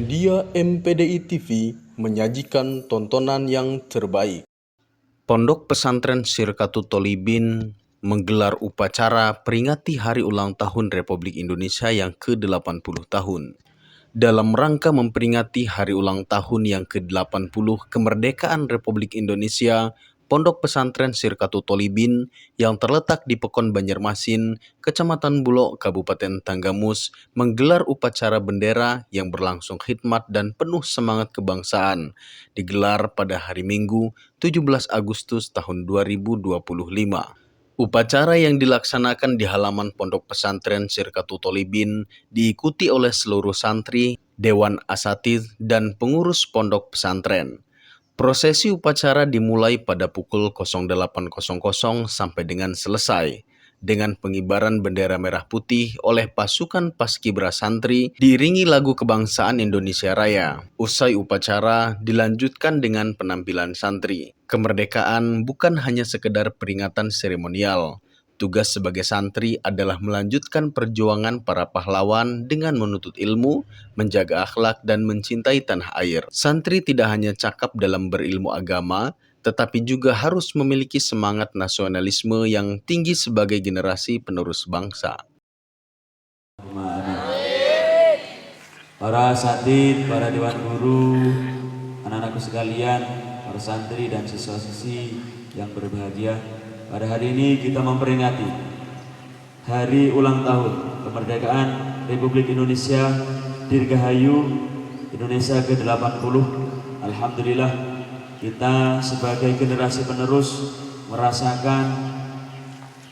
Media MPDI TV menyajikan tontonan yang terbaik. Pondok Pesantren Syirkatut Tholibin menggelar upacara peringati Hari Ulang Tahun Republik Indonesia yang ke-80 tahun. Dalam rangka memperingati Hari Ulang Tahun yang ke-80 kemerdekaan Republik Indonesia, Pondok Pesantren Syirkatut Tholibin yang terletak di Pekon Banjarmasin, Kecamatan Bulog, Kabupaten Tanggamus, menggelar upacara bendera yang berlangsung khidmat dan penuh semangat kebangsaan, digelar pada hari Minggu, 17 Agustus tahun 2025. Upacara yang dilaksanakan di halaman Pondok Pesantren Syirkatut Tholibin diikuti oleh seluruh santri, dewan asatidz, dan pengurus pondok pesantren. Prosesi upacara dimulai pada pukul 08.00 sampai dengan selesai, dengan pengibaran bendera merah putih oleh pasukan Paskibra Santri diiringi lagu kebangsaan Indonesia Raya. Usai upacara dilanjutkan dengan penampilan santri. Kemerdekaan bukan hanya sekedar peringatan seremonial. Tugas sebagai santri adalah melanjutkan perjuangan para pahlawan dengan menuntut ilmu, menjaga akhlak, dan mencintai tanah air. Santri tidak hanya cakap dalam berilmu agama, tetapi juga harus memiliki semangat nasionalisme yang tinggi sebagai generasi penerus bangsa. Para asatidz, para dewan guru, anak-anakku sekalian, para santri dan siswa-siswi yang berbahagia, pada hari ini kita memperingati Hari Ulang Tahun Kemerdekaan Republik Indonesia Dirgahayu Indonesia ke-80. Alhamdulillah, kita sebagai generasi penerus merasakan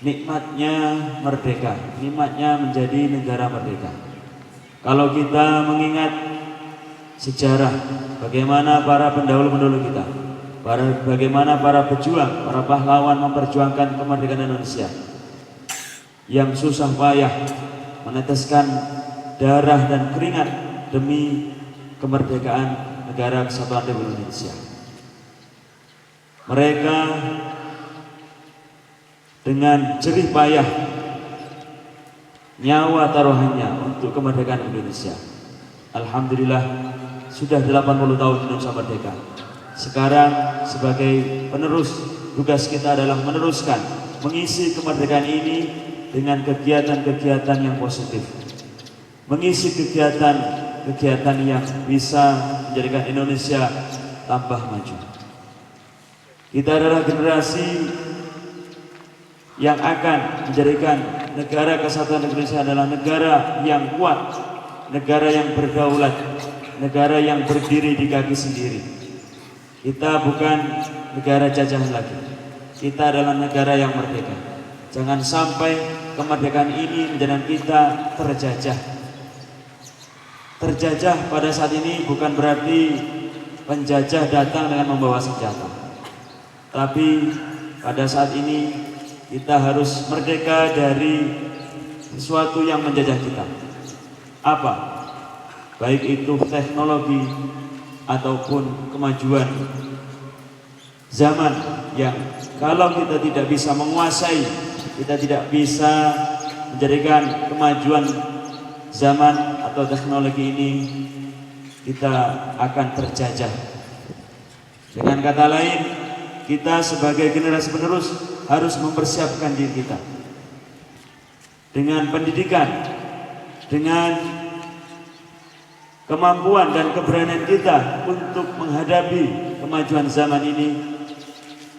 nikmatnya merdeka, nikmatnya menjadi negara merdeka. Kalau kita mengingat sejarah bagaimana para pendahulu-pendahulu kita, bagaimana para pejuang, para pahlawan memperjuangkan kemerdekaan Indonesia yang susah payah meneteskan darah dan keringat demi kemerdekaan negara kesatuan Republik Indonesia. Mereka dengan jerih payah nyawa taruhannya untuk kemerdekaan Indonesia. Alhamdulillah sudah 80 tahun Indonesia merdeka. Sekarang sebagai penerus, tugas kita adalah meneruskan, mengisi kemerdekaan ini dengan kegiatan-kegiatan yang positif, mengisi kegiatan-kegiatan yang bisa menjadikan Indonesia tambah maju. Kita adalah generasi yang akan menjadikan negara kesatuan Indonesia adalah negara yang kuat, negara yang berdaulat, negara yang berdiri di kaki sendiri. Kita bukan negara jajahan lagi. Kita adalah negara yang merdeka. Jangan sampai kemerdekaan ini menjadikan kita terjajah. Terjajah pada saat ini bukan berarti penjajah datang dengan membawa senjata. Tapi pada saat ini kita harus merdeka dari sesuatu yang menjajah kita. Apa? Baik itu teknologi ataupun kemajuan zaman yang kalau kita tidak bisa menguasai, kita tidak bisa menjadikan kemajuan zaman atau teknologi ini, kita akan terjajah. Dengan kata lain, kita sebagai generasi penerus harus mempersiapkan diri kita dengan pendidikan, dengan kemampuan dan keberanian kita untuk menghadapi kemajuan zaman ini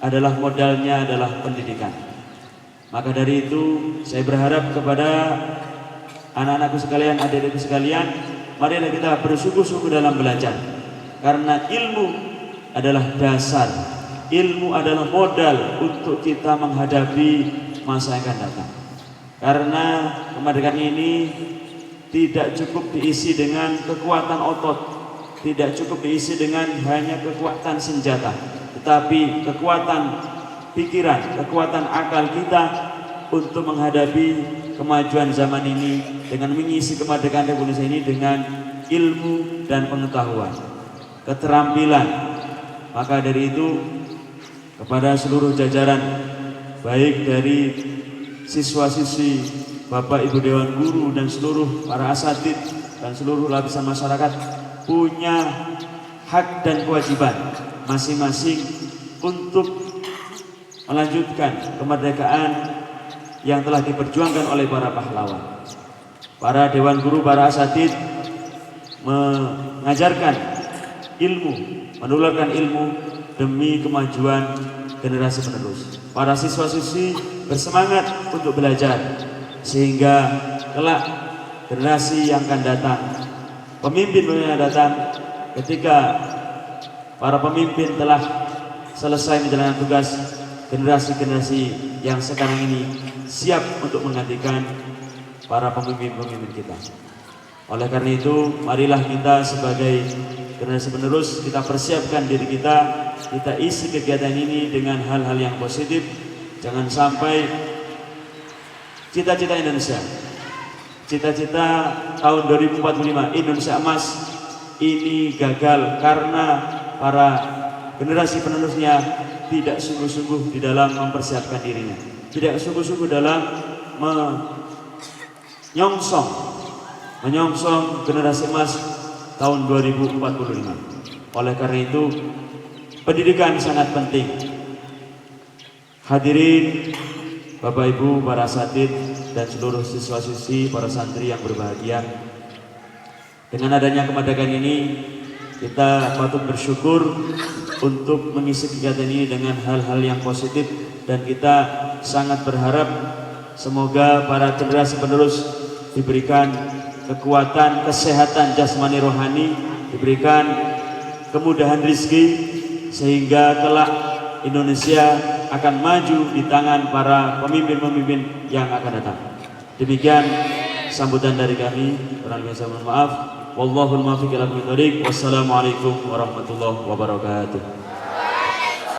adalah modalnya adalah pendidikan. Maka dari itu saya berharap kepada anak-anakku sekalian, adik-adikku sekalian, marilah kita bersungguh-sungguh dalam belajar. Karena ilmu adalah dasar, ilmu adalah modal untuk kita menghadapi masa yang akan datang. Karena kemerdekaan ini tidak cukup diisi dengan kekuatan otot, tidak cukup diisi dengan hanya kekuatan senjata, tetapi kekuatan pikiran, kekuatan akal kita untuk menghadapi kemajuan zaman ini dengan mengisi kemerdekaan Republik Indonesia ini dengan ilmu dan pengetahuan, keterampilan. Maka dari itu kepada seluruh jajaran, baik dari siswa-siswi, Bapak Ibu Dewan Guru dan seluruh para asatidz dan seluruh lapisan masyarakat, punya hak dan kewajiban masing-masing untuk melanjutkan kemerdekaan yang telah diperjuangkan oleh para pahlawan. Para dewan guru, para asatid mengajarkan ilmu, menularkan ilmu demi kemajuan generasi penerus. Para siswa-siswi bersemangat untuk belajar sehingga kelak generasi yang akan datang, pemimpin yang datang, ketika para pemimpin telah selesai menjalankan tugas, generasi-generasi yang sekarang ini siap untuk menggantikan para pemimpin-pemimpin kita. Oleh karena itu, marilah kita sebagai generasi penerus, kita persiapkan diri kita isi kegiatan ini dengan hal-hal yang positif. Jangan sampai cita-cita Indonesia, cita-cita tahun 2045 Indonesia emas ini gagal karena para generasi penerusnya tidak sungguh-sungguh di dalam mempersiapkan dirinya, tidak sungguh-sungguh dalam menyongsong generasi emas tahun 2045. Oleh karena itu, pendidikan sangat penting. Hadirin Bapak Ibu, para asatid dan seluruh siswa-siswi, para santri yang berbahagia, dengan adanya kemerdekaan ini kita patut bersyukur untuk mengisi kegiatan ini dengan hal-hal yang positif, dan kita sangat berharap semoga para generasi penerus diberikan kekuatan, kesehatan jasmani rohani, diberikan kemudahan rezeki, sehingga kelak Indonesia akan maju di tangan para pemimpin-pemimpin yang akan datang. Demikian sambutan dari kami. Kurang lebih saya mohon maaf. Wallahul muwaffiq ila aqwamit thoriq. Wassalamualaikum warahmatullahi wabarakatuh.